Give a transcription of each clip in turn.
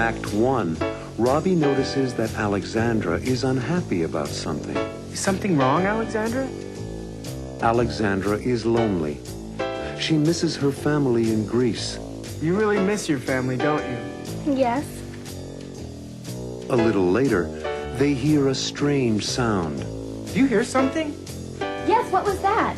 Act 1, Robbie notices that Alexandra is unhappy about something. Is something wrong, Alexandra? Alexandra is lonely. She misses her family in Greece. You really miss your family, don't you? Yes. A little later, they hear a strange sound. Do you hear something? Yes, what was that?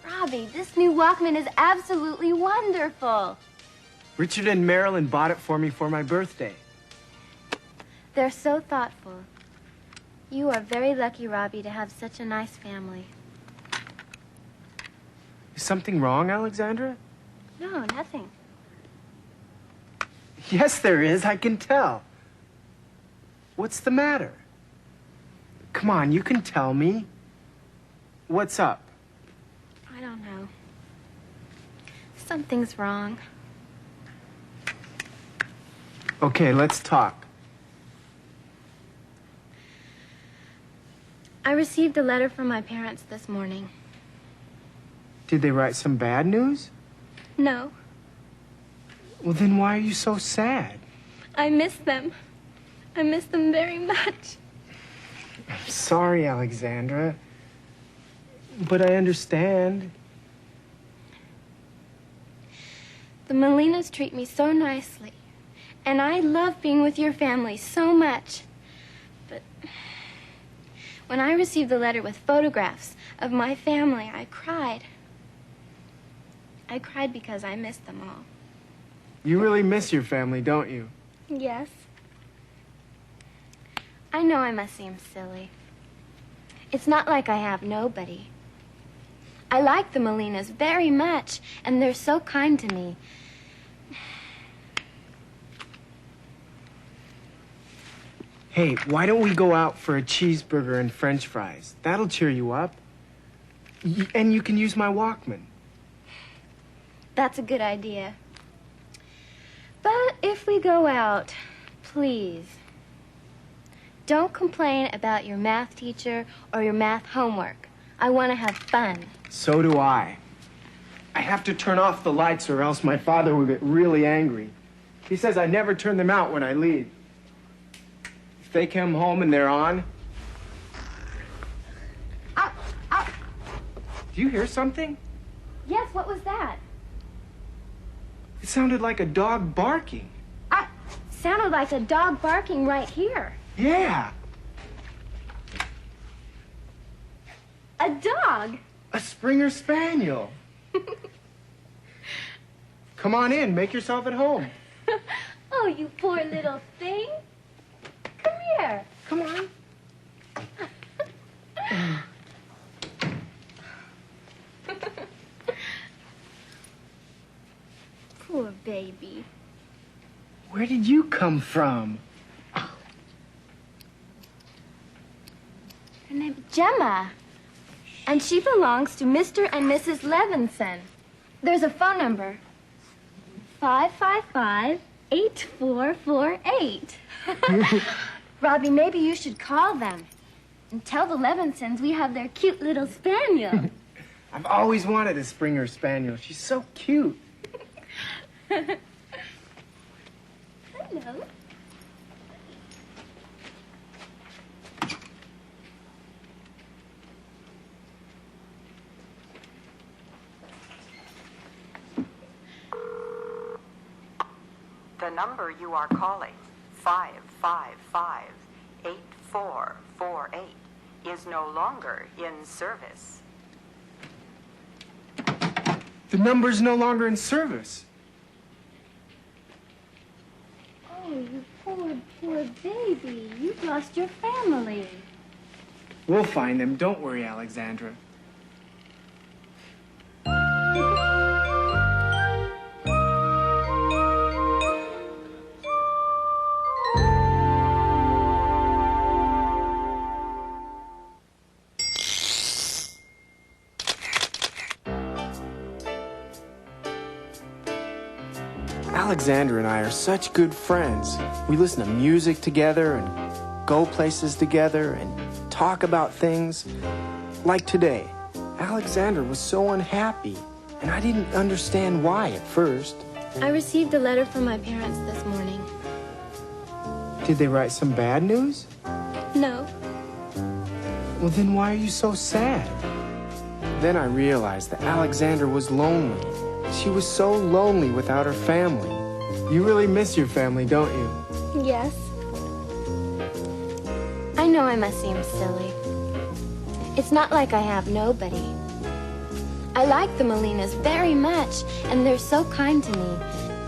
Robbie, this new Walkman is absolutely wonderful. Richard and Marilyn bought it for me for my birthday. They're so thoughtful. You are very lucky, Robbie, to have such a nice family. Is something wrong, Alexandra? No, nothing. Yes, there is. I can tell. What's the matter? Come on, you can tell me. What's up? I don't know. Something's wrong. Okay, let's talk. I received a letter from my parents this morning. Did they write some bad news? No, Well, then why are you so sad? I miss them. I miss them very much. I'm sorry, Alexandra. But I understand. The Molinas treat me so nicely. And I love being with your family so much. But when I received the letter with photographs of my family, I cried. I cried because I missed them all. You really miss your family, don't you? Yes. I know I must seem silly. It's not like I have nobody. I like the Molinas very much, and they're so kind to me. Hey, why don't we go out for a cheeseburger and French fries? That'll cheer you up. And you can use my Walkman. That's a good idea. But if we go out, please, don't complain about your math teacher or your math homework. I want to have fun. So do I. I have to turn off the lights or else my father will get really angry. He says I never turn them out when I leave. If they come home and they're on... Ow! Ow! Do you hear something? Yes, what was that? It sounded like a dog barking. Sounded like a dog barking right here. Yeah, A dog? a Springer Spaniel. Come on in, make yourself at home. Oh, you poor little thing. Come here. Come on. Poor baby. Where did you come from? Her name's Gemma. And she belongs to Mr. and Mrs. Levinson. There's a phone number. 555-8448. Robbie, maybe you should call them and tell the Levinsons we have their cute little spaniel. I've always wanted a Springer Spaniel. She's so cute. Hello. The number you are calling, 555-8448, is no longer in service. The number's no longer in service. Oh, you poor baby. You've lost your family. We'll find them. Don't worry, Alexandra. Alexandra and I are such good friends. We listen to music together and go places together and talk about things. Like today, Alexandra was so unhappy, and I didn't understand why at first. I received a letter from my parents this morning. Did they write some bad news? No. Well, then why are you so sad? Then I realized that Alexandra was lonely. She was so lonely without her family. You really miss your family, don't you? Yes. I know I must seem silly. It's not like I have nobody. I like the Molinas very much, and they're so kind to me.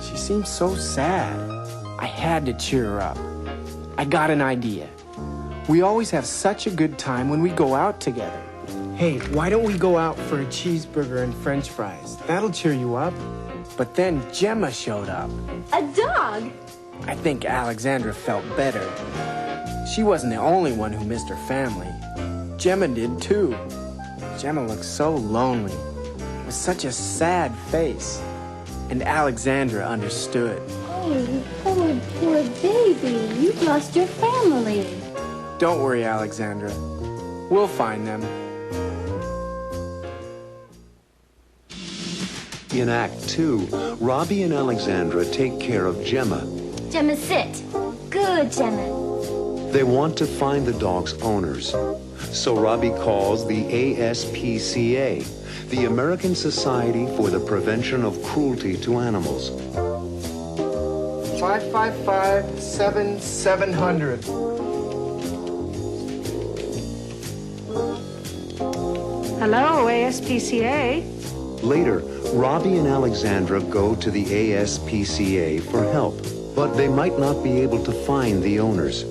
She seemed so sad. I had to cheer her up. I got an idea. We always have such a good time when we go out together. Hey, why don't we go out for a cheeseburger and french fries? That'll cheer you up. But then Gemma showed up. A dog? I think Alexandra felt better. She wasn't the only one who missed her family. Gemma did too. Gemma looked so lonely, with such a sad face. And Alexandra understood. Oh, poor baby. You've lost your family. Don't worry, Alexandra. We'll find them. In Act 2, Robbie and Alexandra take care of Gemma. Gemma, sit. Good, Gemma. They want to find the dog's owners. So Robbie calls the ASPCA, the American Society for the Prevention of Cruelty to Animals. 555-7700. Hello, ASPCA. Later, Robbie and Alexandra go to the ASPCA for help, but they might not be able to find the owners.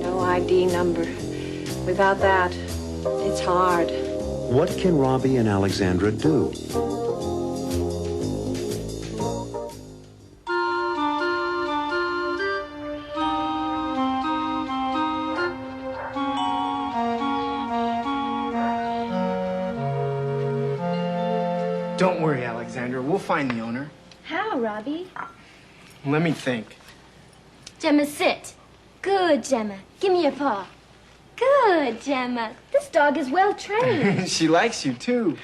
No ID number. Without that, it's hard. What can Robbie and Alexandra do? Don't worry, Alexandra. We'll find the owner. How, Robbie? Let me think. Gemma, sit. Good, Gemma. Give me your paw. Good, Gemma. This dog is well trained. She likes you, too.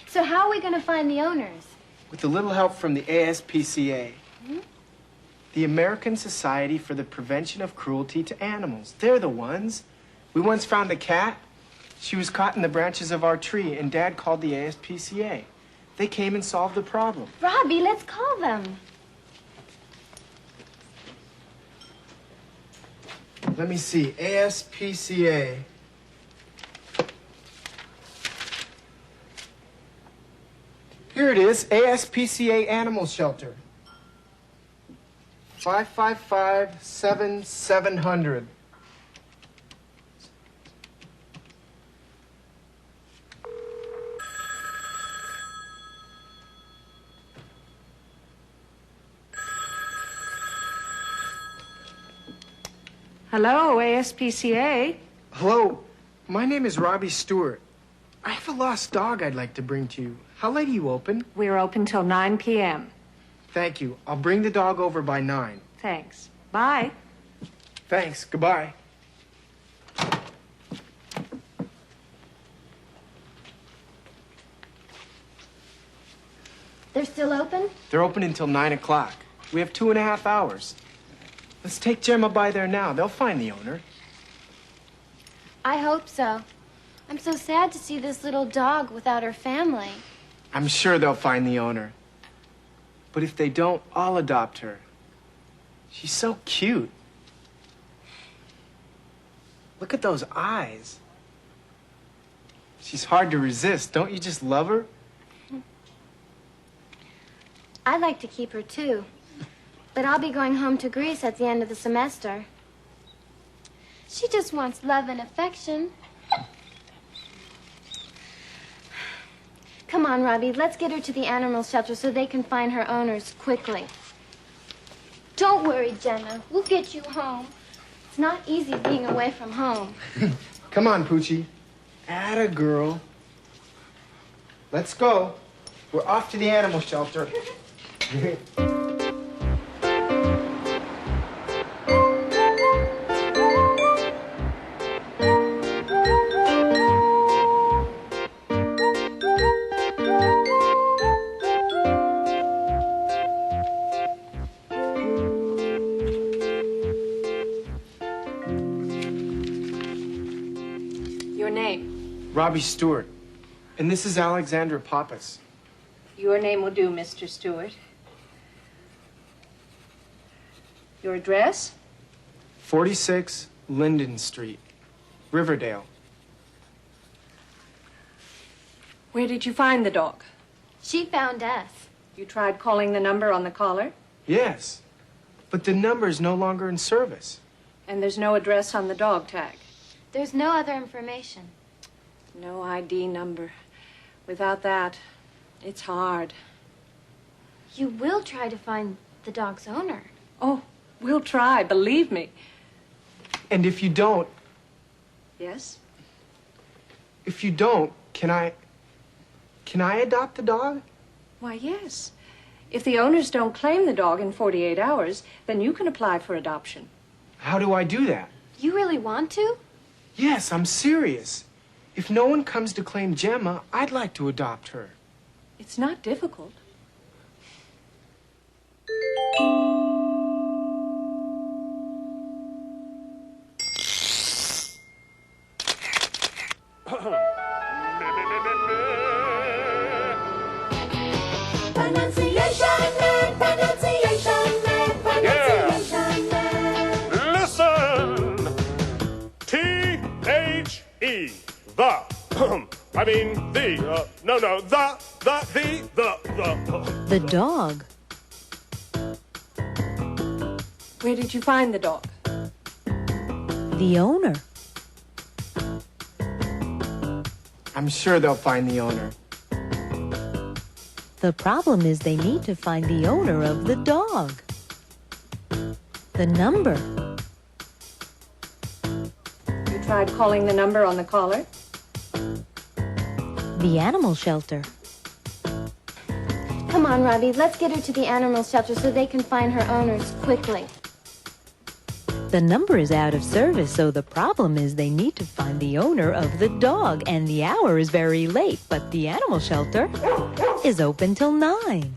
So how are we going to find the owners? With a little help from the ASPCA. The American Society for the Prevention of Cruelty to Animals. They're the ones. We once found a cat. She was caught in the branches of our tree, and Dad called the ASPCA. They came and solved the problem. Robbie, let's call them. Let me see. ASPCA. Here it is. ASPCA Animal Shelter. 555-7700. Hello, ASPCA. Hello, my name is Robbie Stewart. I have a lost dog I'd like to bring to you. How late are you open? We're open till 9 p.m. Thank you. I'll bring the dog over by 9. Thanks. Bye. Thanks. Goodbye. They're still open? They're open until 9 o'clock. We have 2.5 hours. Let's take Gemma by there now. They'll find the owner. I hope so. I'm so sad to see this little dog without her family. I'm sure they'll find the owner. But if they don't, I'll adopt her. She's so cute. Look at those eyes. She's hard to resist. Don't you just love her? I'd like to keep her too. But I'll be going home to Greece at the end of the semester. She just wants love and affection. Come on, Robbie, let's get her to the animal shelter so they can find her owners quickly. Don't worry, Jenna. We'll get you home. It's not easy being away from home. Come on, Poochie. Atta girl. Let's go. We're off to the animal shelter. Your name? Robbie Stewart. And this is Alexandra Pappas. Your name will do, Mr. Stewart. Your address? 46 Linden Street, Riverdale. Where did you find the dog? She found us. You tried calling the number on the collar? Yes, but the number is no longer in service. And there's no address on the dog tag? There's no other information. No ID number. Without that, it's hard. You will try to find the dog's owner. Oh, we'll try, believe me. And if you don't, Yes? can I adopt the dog? Why, yes. If the owners don't claim the dog in 48 hours, then you can apply for adoption. How do I do that? You really want to? Yes, I'm serious. If no one comes to claim Gemma, I'd like to adopt her. It's not difficult. Listen! T-H-E. The. I mean, the. No, the. The dog. Where did you find the dog? The owner. I'm sure they'll find the owner. The problem is they need to find the owner of the dog. The number. You tried calling the number on the collar? The animal shelter. Come on, Robbie. Let's get her to the animal shelter so they can find her owners quickly. The number is out of service, so the problem is they need to find the owner of the dog, and the hour is very late, but the animal shelter is open till 9.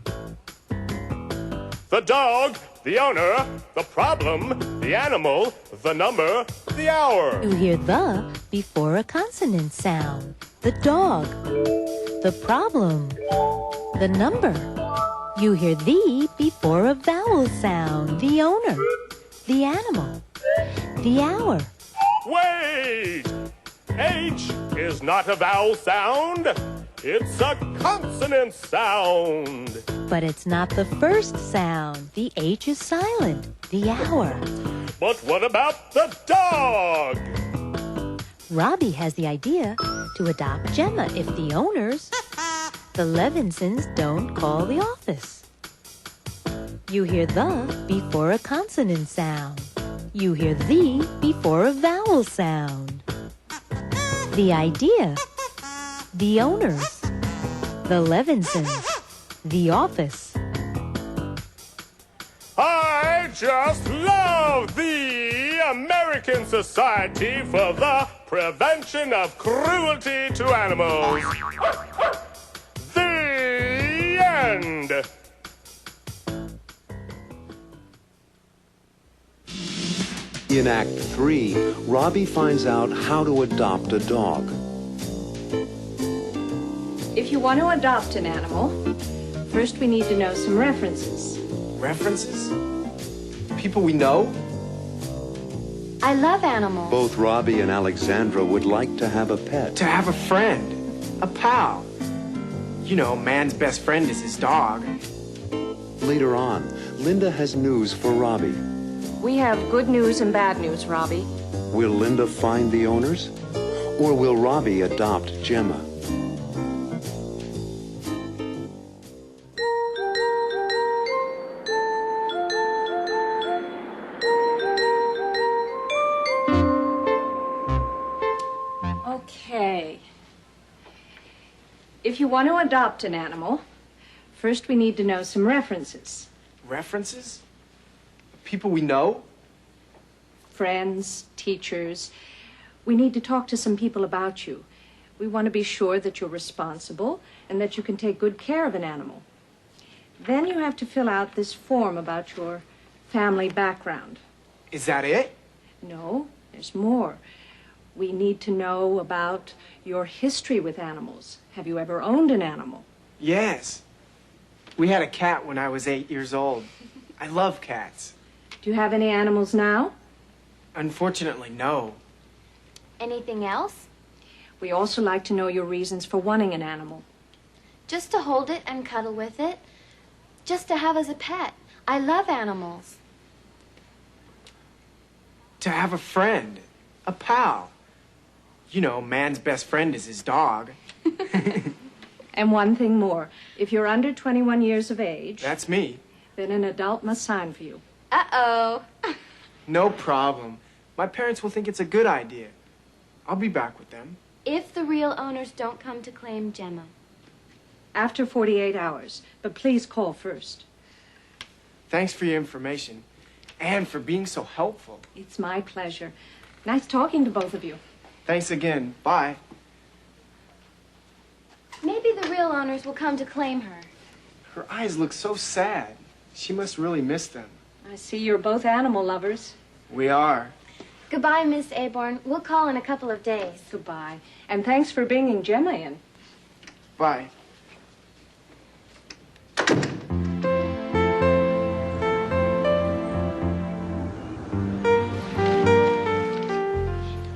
The dog, the owner, the problem, the animal, the number, the hour. You hear the before a consonant sound. The dog. The problem. The number. You hear the before a vowel sound. The owner. The animal. The hour. Wait! H is not a vowel sound. It's a consonant sound. But it's not the first sound. The H is silent. The hour. But what about the dog? Robbie has the idea to adopt Gemma if the owners, the Levinsons, don't call the office. You hear the before a consonant sound. You hear the before a vowel sound. The idea, the owners, the Levinsons, the office. I just love the American Society for the Prevention of Cruelty to Animals. The end. In Act 3, Robbie finds out how to adopt a dog. If you want to adopt an animal, first we need to know some references. References? People we know? I love animals. Both Robbie and Alexandra would like to have a pet. To have a friend. A pal. You know, man's best friend is his dog. Later on, Linda has news for Robbie. We have good news and bad news, Robbie. Will Linda find the owners? Or will Robbie adopt Gemma? Okay. If you want to adopt an animal, First, we need to know some references. References? People we know? Friends, teachers. We need to talk to some people about you. We want to be sure that you're responsible and that you can take good care of an animal. Then you have to fill out this form about your family background. Is that it? No, there's more. We need to know about your history with animals. Have you ever owned an animal? Yes. We had a cat when I was 8 years old. I love cats. Do you have any animals now? Unfortunately, no. Anything else? We also like to know your reasons for wanting an animal. Just to hold it and cuddle with it. Just to have as a pet. I love animals. To have a friend. A pal. You know, man's best friend is his dog. And one thing more. If you're under 21 years of age... That's me. Then an adult must sign for you. Uh-oh. No problem. My parents will think it's a good idea. I'll be back with them. If the real owners don't come to claim Gemma. After 48 hours. But please call first. Thanks for your information. And for being so helpful. It's my pleasure. Nice talking to both of you. Thanks again. Bye. Maybe the real owners will come to claim her. Her eyes look so sad. She must really miss them. I see you're both animal lovers. We are. Goodbye, Miss Aborn. We'll call in a couple of days. Goodbye. And thanks for bringing Gemma in. Bye.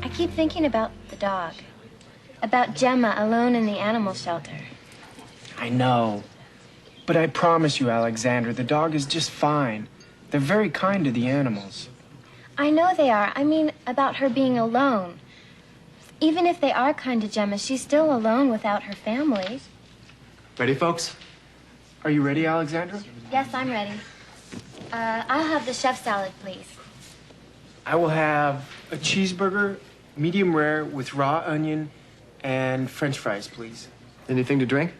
I keep thinking about the dog. About Gemma alone in the animal shelter. I know. But I promise you, Alexandra, the dog is just fine. They're very kind to the animals. I know they are. I mean, about her being alone. Even if they are kind to Gemma, she's still alone without her family. Ready, folks? Are you ready, Alexandra? Yes, I'm ready. I'll have the chef salad, please. I will have a cheeseburger, medium rare, with raw onion and French fries, please. Anything to drink?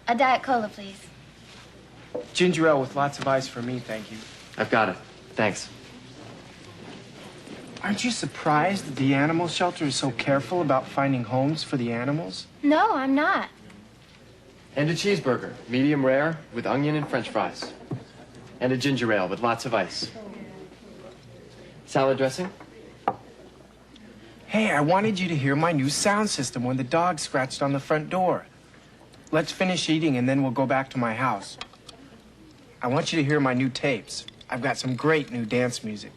A Diet Cola, please. Ginger ale with lots of ice for me, thank you. I've got it. Thanks. Aren't you surprised that the animal shelter is so careful about finding homes for the animals? No, I'm not. And a cheeseburger, medium rare, with onion and French fries. And a ginger ale with lots of ice. Salad dressing? Hey, I wanted you to hear my new sound system when the dog scratched on the front door. Let's finish eating and then we'll go back to my house. I want you to hear my new tapes. I've got some great new dance music.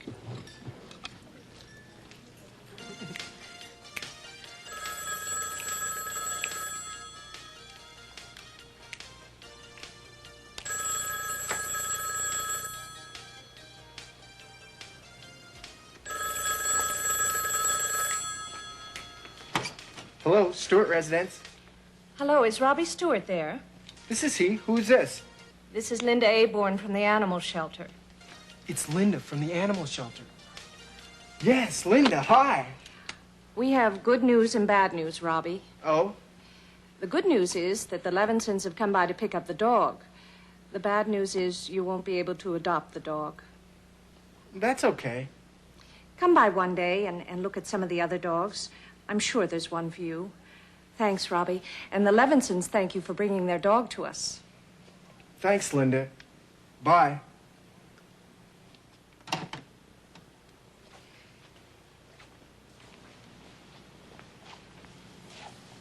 Hello, Stewart residence. Hello, is Robbie Stewart there? This is he. Who's this? This is Linda Aborn from the animal shelter. It's Linda from the animal shelter. Yes, Linda, hi. We have good news and bad news, Robbie. Oh? The good news is that the Levinsons have come by to pick up the dog. The bad news is you won't be able to adopt the dog. That's okay. Come by one day and look at some of the other dogs. I'm sure there's one for you. Thanks, Robbie. And the Levinsons thank you for bringing their dog to us. Thanks, Linda. Bye.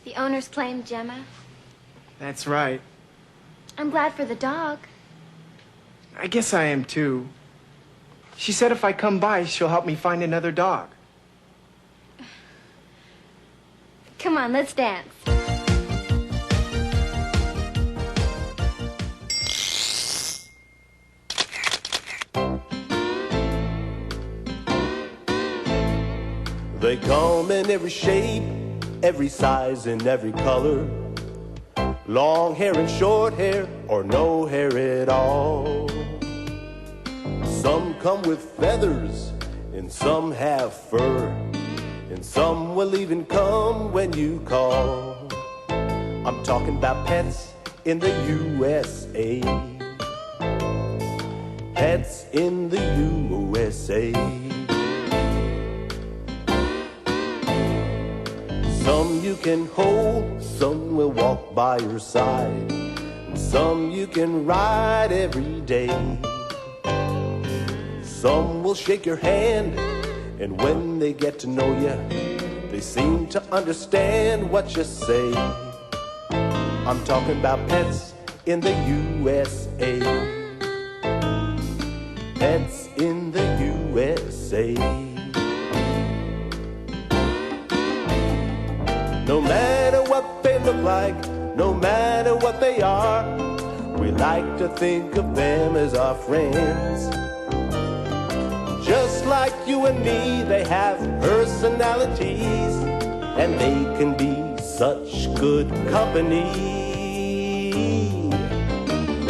The owners claimed Gemma. That's right. I'm glad for the dog. I guess I am, too. She said if I come by, she'll help me find another dog. Come on, let's dance. They come in every shape, every size, and every color. Long hair and short hair, or no hair at all. Some come with feathers, and some have fur. And some will even come when you call. I'm talking about pets in the USA. Pets in the USA. Some you can hold, some will walk by your side, and some you can ride every day. Some will shake your hand, and when they get to know you, they seem to understand what you say. I'm talking about pets in the USA. Pets in the USA. No matter what they look like, no matter what they are, we like to think of them as our friends. Just like you and me, they have personalities, and they can be such good company.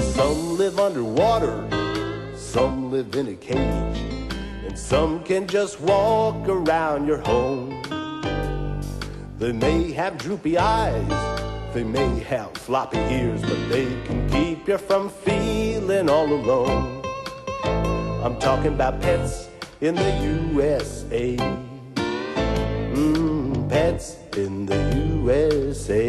Some live underwater, some live in a cage, and some can just walk around your home. They may have droopy eyes, they may have floppy ears, but they can keep you from feeling all alone. I'm talking about pets in the USA. Pets in the USA.